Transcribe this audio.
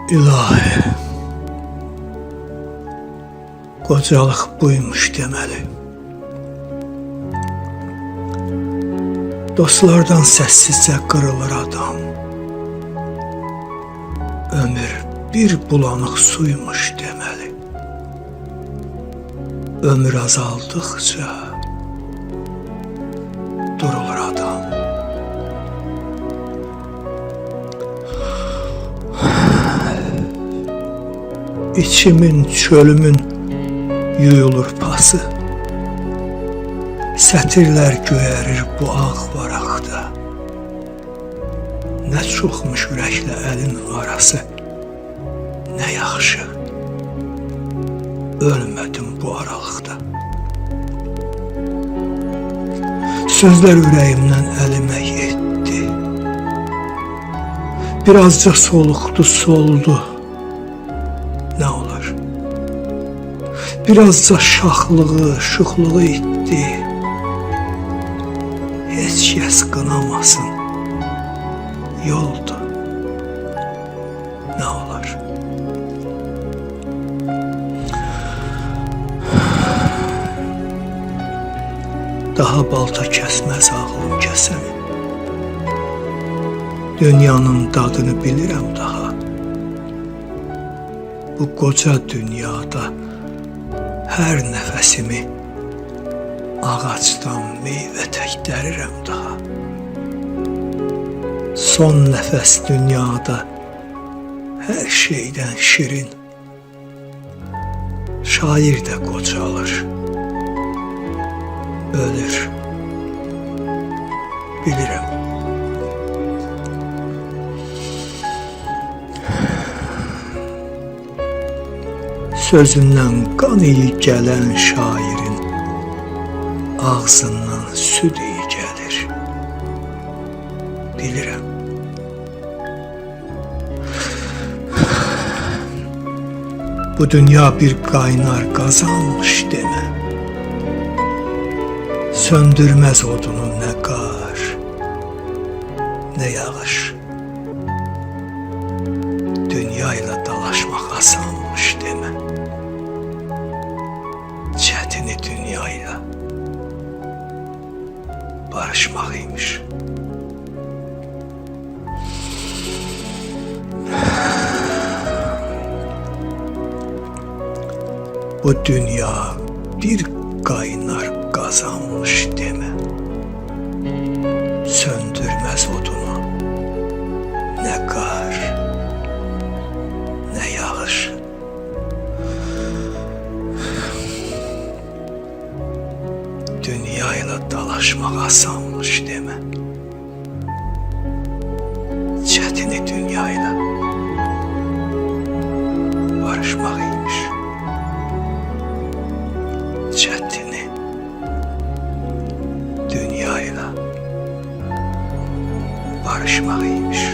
İlahi, qocalıq buymuş deməli. Dostlardan səssizcə qırılır adam. Ömür bir bulanıq suymuş deməli. Ömür azaldıqca durulur adam. İçimin, çölümün yuyulur pası. Sətirlər göyərir bu ağ varaqda. Nə çoxmuş ürəklə əlin arası. Nə yaxşı, ölmədim bu aralıqda. Sözlər ürəyimdən əlimə yetdi. Birazca soluqdu, soldu. Nə olar? Birazca şaxlığı, şuxluğu itdi. Heç kəs qınamasın. Yoldu. Nə olar? Daha balta kəsməz ağlım kəsən. Dünyanın dadını bilirəm daha. Bu qoca dünyada hər nəfəsimi ağacdan meyvə tək dərirəm daha. Son nəfəs dünyada hər şeydən şirin. Şair də qocalır, ölür, bilirəm. Sözündən qan iyi gələn şairin ağzından süd iyi gəlir, bilirəm. Bu dünya bir qaynar qazanmış demə. Söndürməz odunu nə qar, nə yağış. Dünya ilə dalaşmaq asanmış demə. Çətini dünya ilə barışmaq imiş. Bu dünya bir qaynar qazanmış demə. Söndürməz odunu nə qar, nə yağış. Dünya ilə dalaşmaq asanmış demə. Çətini dünya ilə barışmaq imiş. Çətini dünya ilə barışmaq imiş.